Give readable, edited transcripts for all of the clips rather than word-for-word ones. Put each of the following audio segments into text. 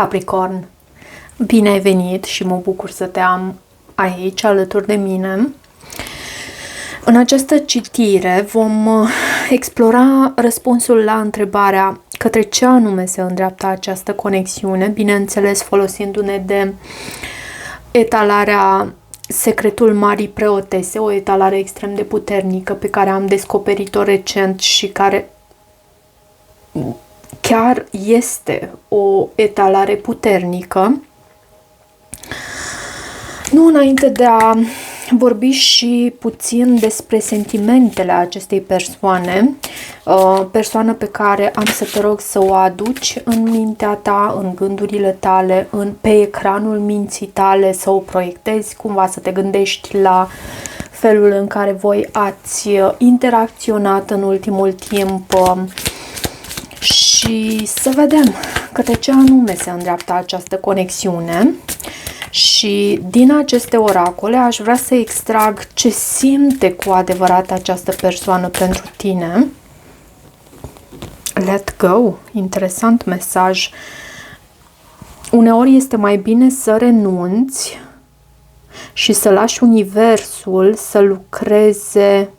Capricorn, bine ai venit și mă bucur să te am aici alături de mine. În această citire vom explora răspunsul la întrebarea către ce anume se îndreaptă această conexiune, bineînțeles folosindu-ne de etalarea Secretul Marii Preotese, o etalare extrem de puternică pe care am descoperit-o recent și care chiar este o etalare puternică. Nu înainte de a vorbi și puțin despre sentimentele acestei persoane, persoană pe care am să te rog să o aduci în mintea ta, în gândurile tale, pe ecranul minții tale, să o proiectezi cumva, să te gândești la felul în care voi ați interacționat în ultimul timp și să vedem către ce anume se îndreaptă această conexiune. Și din aceste oracole aș vrea să extrag ce simte cu adevărat această persoană pentru tine. Let go. Interesant mesaj. Uneori este mai bine să renunți și să lași universul să lucreze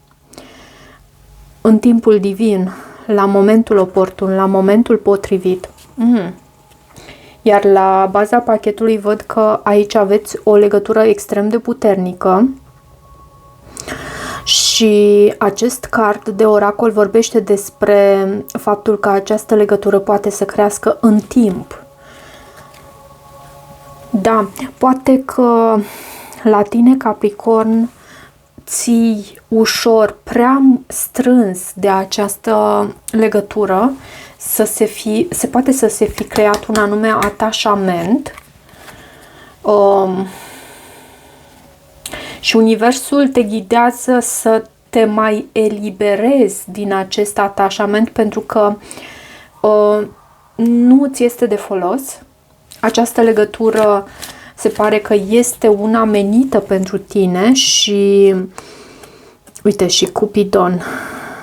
în timpul divin, la momentul oportun, la momentul potrivit. Iar la baza pachetului văd că aici aveți o legătură extrem de puternică și acest card de oracol vorbește despre faptul că această legătură poate să crească în timp. Da, poate că la tine, Capricorn, ții ușor prea strâns de această legătură, se poate să se fi creat un anume atașament și universul te ghidează să te mai eliberezi din acest atașament pentru că nu ți este de folos. Această legătură se pare că este una menită pentru tine și uite, și Cupidon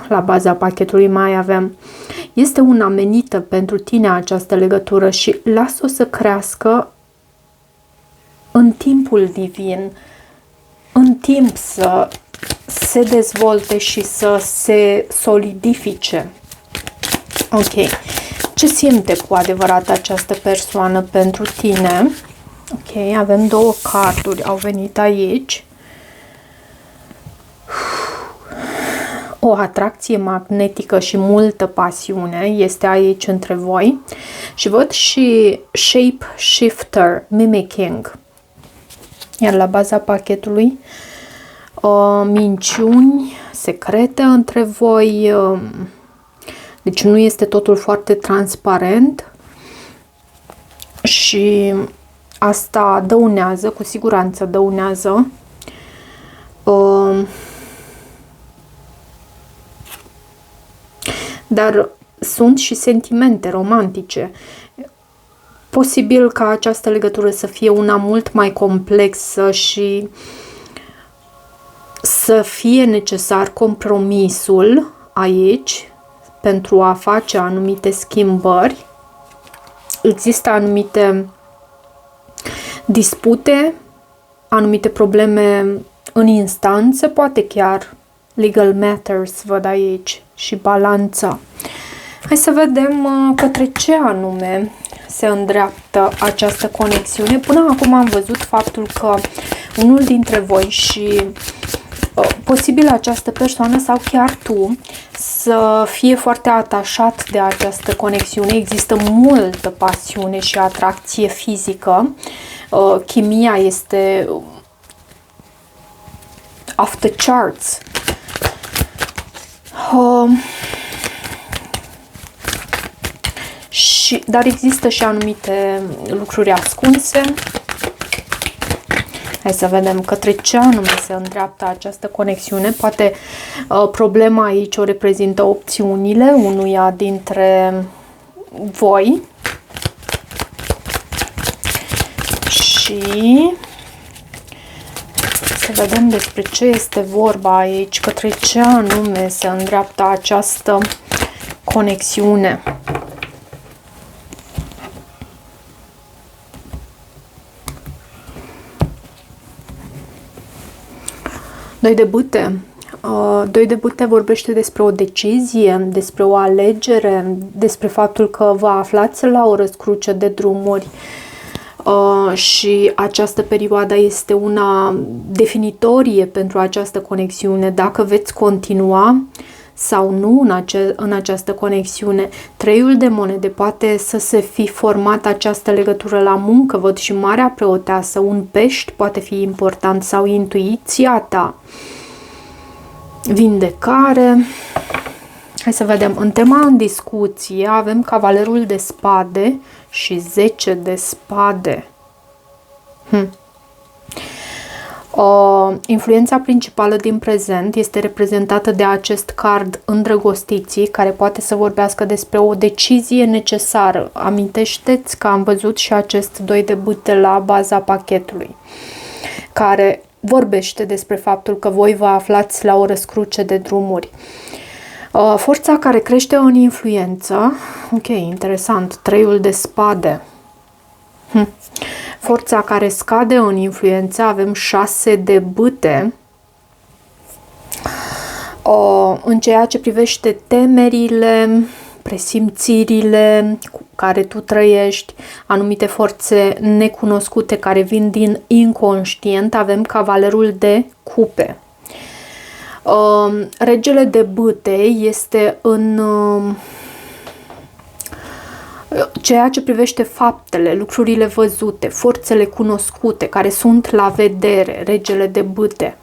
la baza pachetului mai avem. Este una menită pentru tine această legătură și lasă-o să crească în timpul divin, în timp să se dezvolte și să se solidifice. Ok. Ce simte cu adevărat această persoană pentru tine? Ok, avem două carduri, au venit aici. O atracție magnetică și multă pasiune este aici între voi. Și văd și Shape Shifter, Mimicking. Iar la baza pachetului, minciuni secrete între voi. Deci nu este totul foarte transparent. Și asta dăunează, cu siguranță dăunează. Dar sunt și sentimente romantice. Posibil ca această legătură să fie una mult mai complexă și să fie necesar compromisul aici pentru a face anumite schimbări. Există anumite dispute, anumite probleme în instanță, poate chiar legal matters, văd aici, și balanța. Hai să vedem către ce anume se îndreaptă această conexiune. Până acum am văzut faptul că unul dintre voi și posibil această persoană sau chiar tu să fie foarte atașat de această conexiune. Există multă pasiune și atracție fizică. Chimia este off the charts. Dar există și anumite lucruri ascunse. Hai să vedem către ce anume se îndreaptă această conexiune. Poate problema aici o reprezintă opțiunile unuia dintre voi. Și să vedem despre ce este vorba aici, către ce anume se îndreaptă această conexiune. Doi de bâte. Doi de bâte vorbește despre o decizie, despre o alegere, despre faptul că vă aflați la o răscruce de drumuri și această perioadă este una definitorie pentru această conexiune. Dacă veți continua sau nu în această conexiune. Treiul de monede, poate să se fi format această legătură la muncă, văd și Marea Preoteasă, un pești poate fi important sau intuiția ta. Vindecare. Hai să vedem. În tema în discuție avem Cavalerul de Spade și 10 de Spade. Influența principală din prezent este reprezentată de acest card Îndrăgostiții, care poate să vorbească despre o decizie necesară. Amintește-ți că am văzut și acest doi de bâte la baza pachetului, care vorbește despre faptul că voi vă aflați la o răscruce de drumuri. Forța care crește în influență. Ok, interesant. Treiul de Spade. Forța care scade în influență, avem 6 de bâte. În ceea ce privește temerile, presimțirile cu care tu trăiești, anumite forțe necunoscute care vin din inconștient, avem Cavalerul de Cupe. Regele de bâte este în ceea ce privește faptele, lucrurile văzute, forțele cunoscute care sunt la vedere, regele de bâte.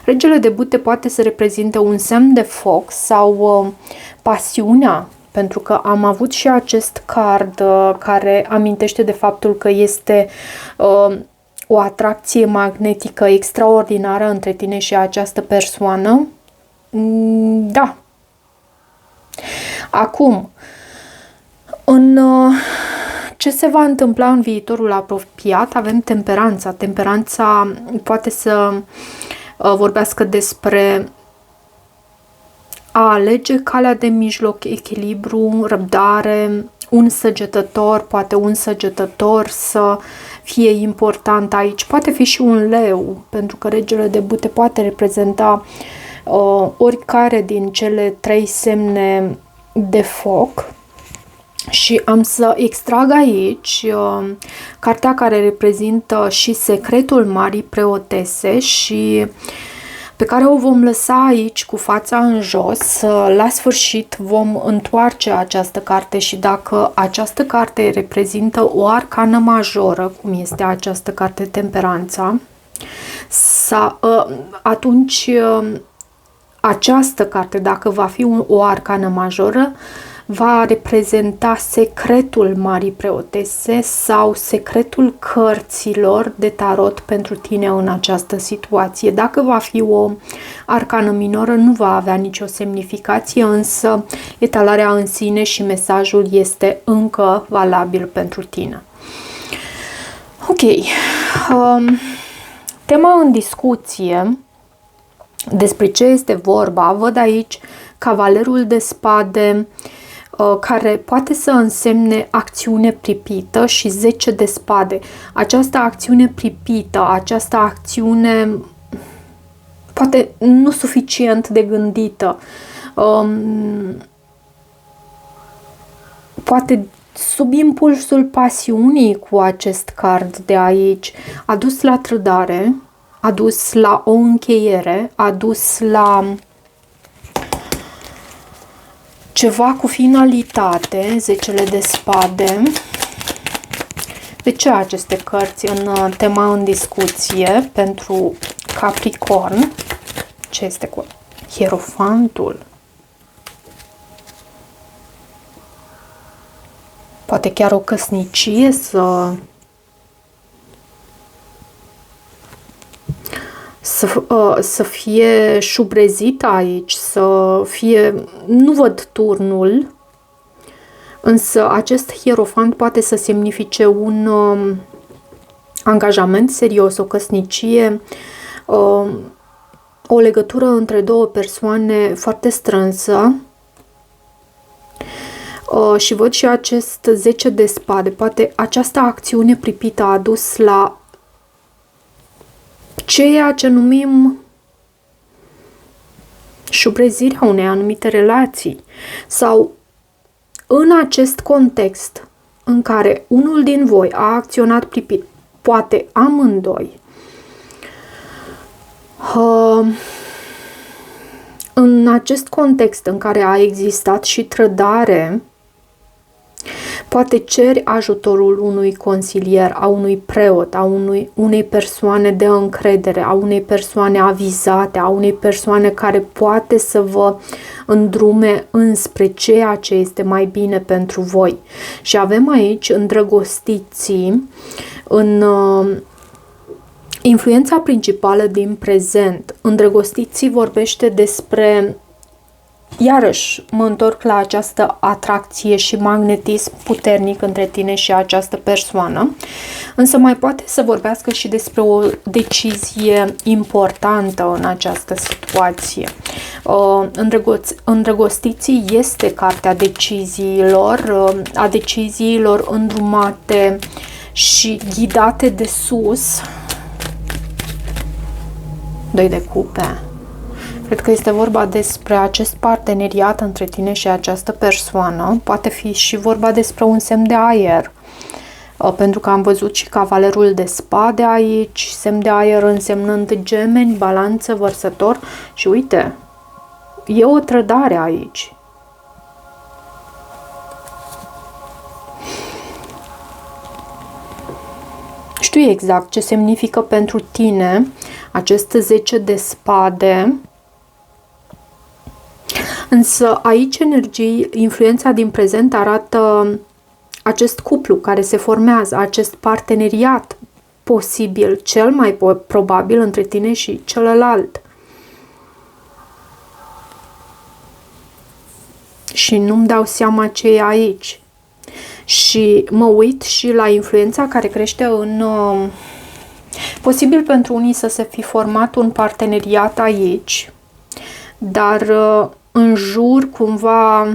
Regele de bâte poate să reprezinte un semn de foc sau pasiunea, pentru că am avut și acest card care amintește de faptul că este o atracție magnetică extraordinară între tine și această persoană. Da. Acum, ce se va întâmpla în viitorul apropiat? Avem temperanța. Temperanța poate să vorbească despre a alege calea de mijloc, echilibru, răbdare, un săgetător, poate un săgetător să fie important aici. Poate fi și un leu, pentru că regele de bâte poate reprezenta oricare din cele 3 semne de foc. Și am să extrag aici cartea care reprezintă și secretul Marii Preotese și pe care o vom lăsa aici cu fața în jos. La sfârșit vom întoarce această carte și dacă această carte reprezintă o arcană majoră, cum este această carte Temperanța, atunci această carte, dacă va fi o arcană majoră, va reprezenta secretul Marii Preotese sau secretul cărților de tarot pentru tine în această situație. Dacă va fi o arcană minoră, nu va avea nicio semnificație, însă etalarea în sine și mesajul este încă valabil pentru tine. Ok. Tema în discuție, despre ce este vorba, văd aici Cavalerul de Spade, care poate să însemne acțiune pripită și 10 de spade. Această acțiune pripită, această acțiune poate nu suficient de gândită, poate sub impulsul pasiunii cu acest card de aici, a dus la trădare, a dus la o încheiere, a dus la ceva cu finalitate, 10 de spade. De ce aceste cărți în tema în discuție pentru Capricorn? Ce este cu Hierofantul? Poate chiar o căsnicie să fie șubrezită aici, să fie... Nu văd turnul, însă acest hierofant poate să semnifice un angajament serios, o căsnicie, o legătură între două persoane foarte strânsă. Și văd și acest 10 de spade. Poate această acțiune pripită a dus la ceea ce numim șubrezirea unei anumite relații sau în acest context în care unul din voi a acționat pripit, poate amândoi, în acest context în care a existat și trădare, poate ceri ajutorul unui consilier, a unui preot, a unei persoane de încredere, a unei persoane avizate, a unei persoane care poate să vă îndrume înspre ceea ce este mai bine pentru voi. Și avem aici îndrăgostiții în influența principală din prezent. Îndrăgostiții vorbește despre, iarăși mă întorc la această atracție și magnetism puternic între tine și această persoană, însă mai poate să vorbească și despre o decizie importantă în această situație. Îndrăgostiții este cartea deciziilor, a deciziilor îndrumate și ghidate de sus. 2 de cupe. Cred că este vorba despre acest parteneriat între tine și această persoană. Poate fi și vorba despre un semn de aer. Pentru că am văzut și cavalerul de spade aici, semn de aer însemnând Gemeni, Balanță, Vărsător. Și uite, e o trădare aici. Știu exact ce semnifică pentru tine acest 10 de spade. Însă aici influența din prezent arată acest cuplu care se formează, acest parteneriat posibil, cel mai probabil între tine și celălalt. Și nu-mi dau seama ce e aici. Și mă uit și la influența care crește în... Posibil pentru unii să se fi format un parteneriat aici, dar în jur cumva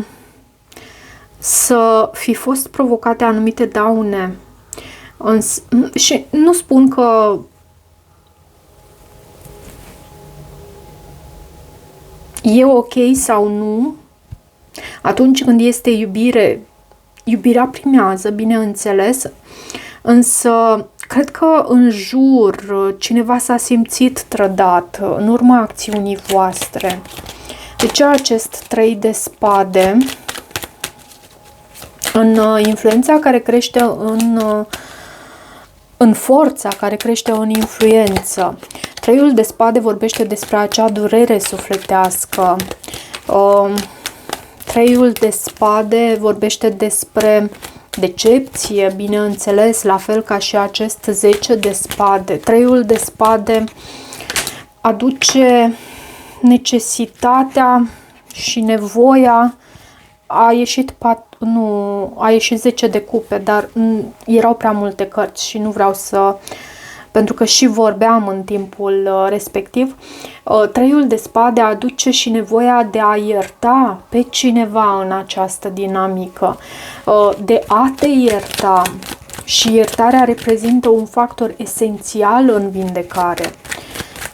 să fi fost provocate anumite daune. Și nu spun că e ok sau nu. Atunci când este iubire, iubirea primează, bineînțeles, însă cred că în jur cineva s-a simțit trădat în urma acțiunii voastre. Deci acest 3 de spade, în influența care crește în forța care crește în influență. 3 de spade vorbește despre acea durere sufletească. 3 de spade vorbește despre decepție, bineînțeles, la fel ca și acest 10 de spade. 3 de spade aduce necesitatea și nevoia. A ieșit 10 de cupe, dar erau prea multe cărți și nu vreau să... Pentru că și vorbeam în timpul respectiv. 3 de spade aduce și nevoia de a ierta pe cineva în această dinamică, de a te ierta. Și iertarea reprezintă un factor esențial în vindecare.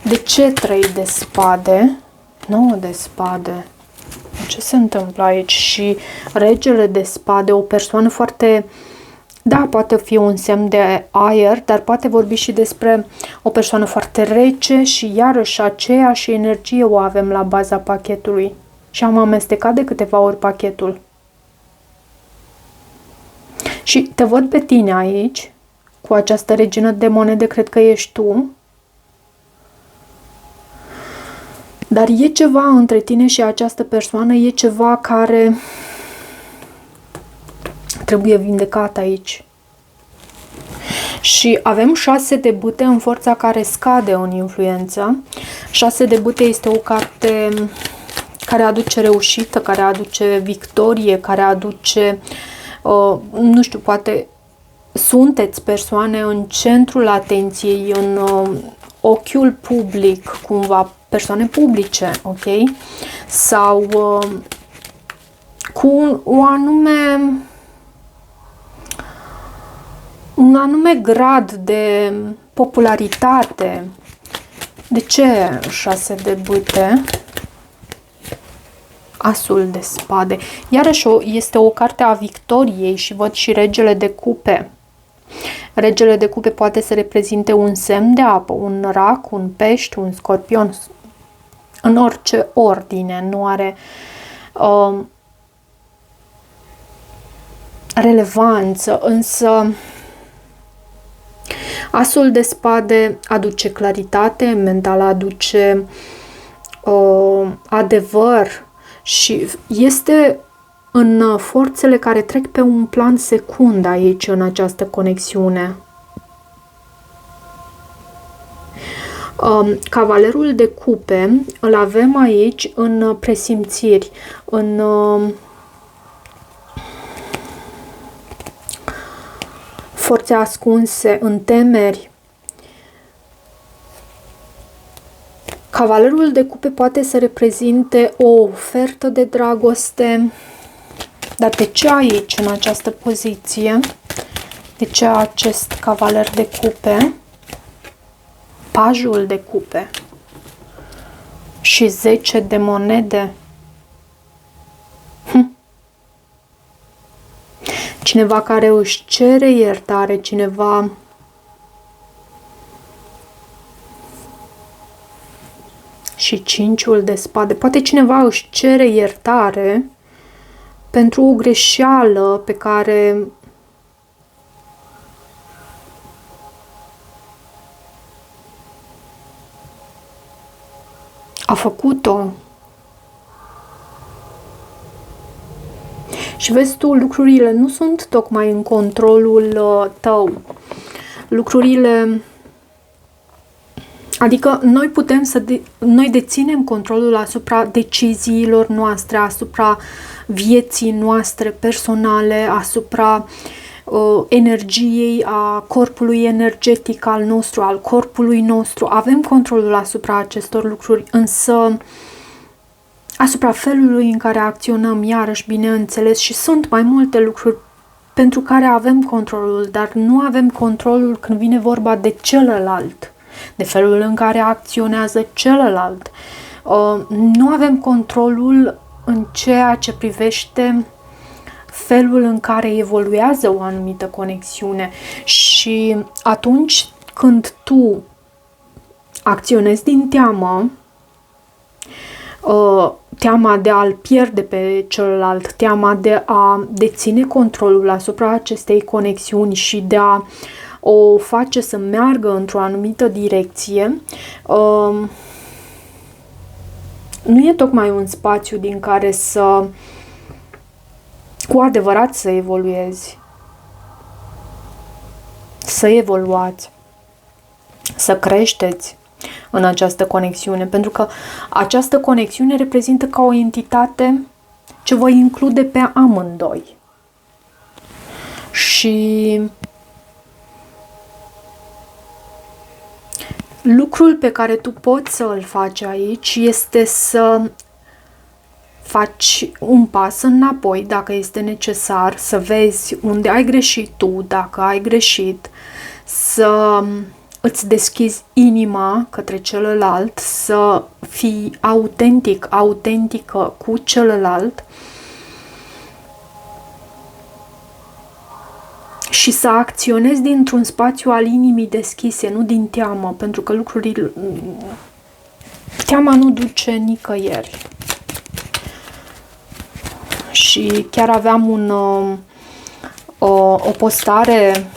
De ce 3 de spade? 9 de spade. Ce se întâmplă aici? Și regele de spade, o persoană foarte... Da, poate fi un semn de aer, dar poate vorbi și despre o persoană foarte rece și iarăși aceeași energie o avem la baza pachetului. Și am amestecat de câteva ori pachetul. Și te văd pe tine aici, cu această regină de monede, cred că ești tu. Dar e ceva între tine și această persoană, e ceva care trebuie vindecat aici. Și avem 6 de bâte în forța care scade în influență. 6 de bâte este o carte care aduce reușită, care aduce victorie, care aduce, nu știu, poate sunteți persoane în centrul atenției, în ochiul public, cumva, persoane publice, ok? Sau cu un anume grad de popularitate. De ce 6 de bâte? Asul de spade. Iarăși este o carte a victoriei și văd și regele de cupe. Regele de cupe poate să reprezinte un semn de apă, un rac, un pești, un scorpion, în orice ordine, nu are relevanță, însă asul de spade aduce claritate mentală, aduce adevăr și este în forțele care trec pe un plan secund aici, în această conexiune. Cavalerul de cupe îl avem aici în presimțiri, în forțe ascunse, în temeri. Cavalerul de cupe poate să reprezinte o ofertă de dragoste. Dar de ce aici, în această poziție? De ce acest cavaler de cupe? Pajul de cupe și 10 de monede. Cineva care își cere iertare, cineva și 5-ul de spade. Poate cineva își cere iertare pentru o greșeală pe care a făcut-o. Și vezi tu, lucrurile nu sunt tocmai în controlul tău. Lucrurile... Adică noi putem noi deținem controlul asupra deciziilor noastre, asupra vieții noastre personale, asupra energiei, a corpului energetic al nostru, al corpului nostru. Avem controlul asupra acestor lucruri, însă asupra felului în care acționăm, iarăși, bineînțeles, și sunt mai multe lucruri pentru care avem controlul, dar nu avem controlul când vine vorba de celălalt, de felul în care acționează celălalt. Nu avem controlul în ceea ce privește felul în care evoluează o anumită conexiune și atunci când tu acționezi din teamă, teama de a-l pierde pe celălalt, teama de a deține controlul asupra acestei conexiuni și de a o face să meargă într-o anumită direcție, nu e tocmai un spațiu din care să cu adevărat să evoluezi, să evoluați, să creșteți în această conexiune, pentru că această conexiune reprezintă ca o entitate ce vă include pe amândoi. Și lucrul pe care tu poți să îl faci aici este să faci un pas înapoi dacă este necesar, să vezi unde ai greșit tu, dacă ai greșit, să îți deschizi inima către celălalt, să fii autentic, autentică cu celălalt și să acționezi dintr-un spațiu al inimii deschise, nu din teamă, pentru că lucrurile... teama nu duce nicăieri. Și chiar aveam o postare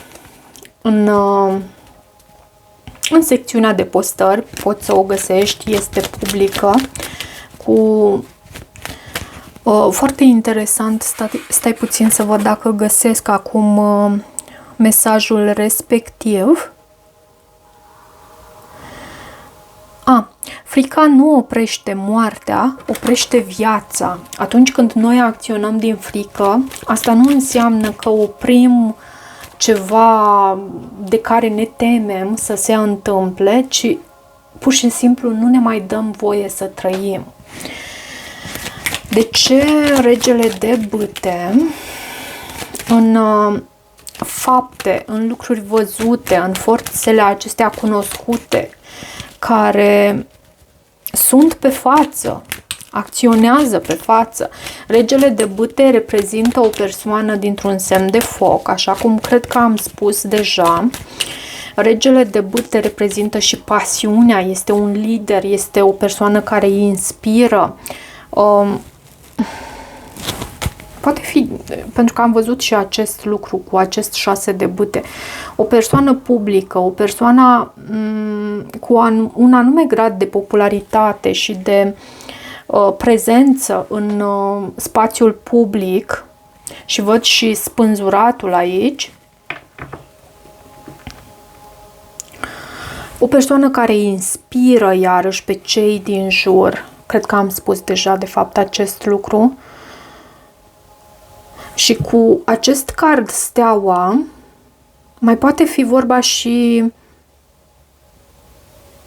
în secțiunea de postări, poți să o găsești, este publică, cu foarte interesant, stai puțin să văd dacă găsesc acum mesajul respectiv. Frica nu oprește moartea, oprește viața. Atunci când noi acționăm din frică, asta nu înseamnă că oprim ceva de care ne temem să se întâmple, ci pur și simplu nu ne mai dăm voie să trăim. De ce regele de bâte în fapte, în lucruri văzute, în forțele acestea cunoscute, care sunt pe față, acționează pe față. Regele de bâte reprezintă o persoană dintr-un semn de foc, așa cum cred că am spus deja. Regele de bâte reprezintă și pasiunea, este un lider, este o persoană care îi inspiră. Poate fi, pentru că am văzut și acest lucru cu acest 6 de bâte, o persoană publică, o persoană cu un anume grad de popularitate și de prezență în spațiul public, și văd și spânzuratul aici. O persoană care inspiră iarăși pe cei din jur. Cred că am spus deja de fapt acest lucru. Și cu acest card steaua mai poate fi vorba și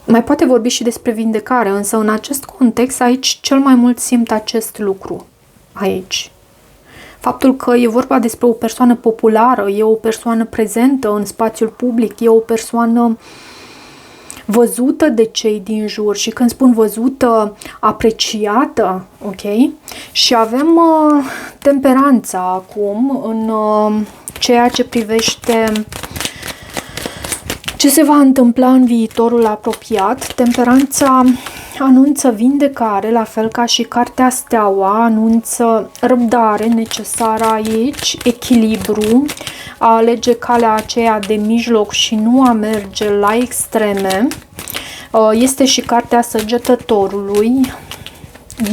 mai poate vorbi și despre vindecare, însă în acest context aici cel mai mult simt acest lucru aici. Faptul că e vorba despre o persoană populară, e o persoană prezentă în spațiul public, e o persoană văzută de cei din jur, și când spun văzută, apreciată, ok? Și avem temperanța acum în ceea ce privește ce se va întâmpla în viitorul apropiat. Temperanța anunță vindecare, la fel ca și cartea steaua, anunță răbdare necesară aici, echilibru, a alege calea aceea de mijloc și nu a merge la extreme. Este și cartea săgetătorului.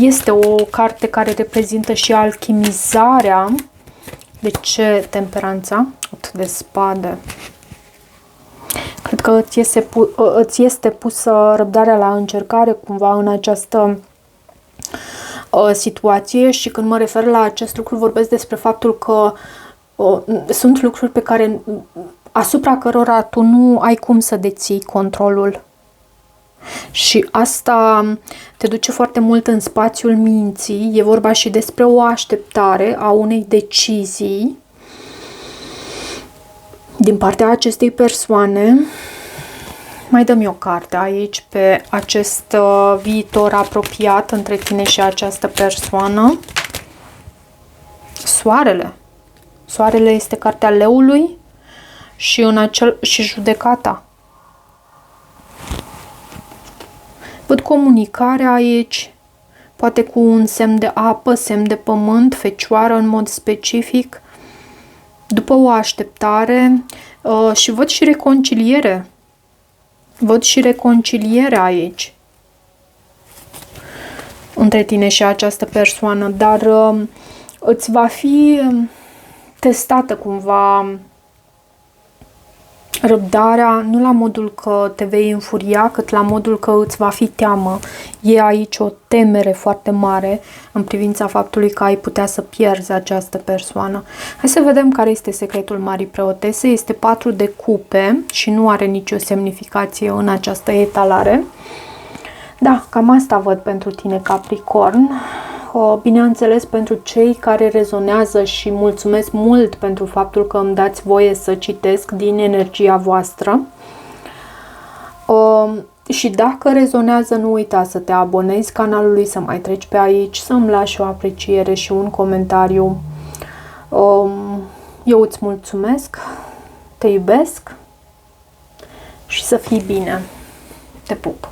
Este o carte care reprezintă și alchimizarea. De ce temperanța? 8 de spade. Cred că îți este pusă răbdarea la încercare cumva în această situație, și când mă refer la acest lucru vorbesc despre faptul că sunt lucruri pe care, asupra cărora tu nu ai cum să deții controlul. Și asta te duce foarte mult în spațiul minții. E vorba și despre o așteptare a unei decizii din partea acestei persoane. Mai dăm eu o carte aici pe acest viitor apropiat între tine și această persoană. Soarele. Soarele este cartea leului și judecata. Văd comunicarea aici, poate cu un semn de apă, semn de pământ, fecioară în mod specific, după o așteptare, și văd și reconciliere. Văd și reconciliere aici între tine și această persoană, dar îți va fi testată cumva răbdarea, nu la modul că te vei înfuria, cât la modul că îți va fi teamă. E aici o temere foarte mare în privința faptului că ai putea să pierzi această persoană. Hai să vedem care este secretul Marii Preotese. Este 4 de cupe și nu are nicio semnificație în această etalare. Da, cam asta văd pentru tine, Capricorn. Bineînțeles, pentru cei care rezonează, și mulțumesc mult pentru faptul că îmi dați voie să citesc din energia voastră. Și dacă rezonează, nu uita să te abonezi canalului, să mai treci pe aici, să-mi lași o apreciere și un comentariu. Eu îți mulțumesc, te iubesc și să fii bine. Te pup!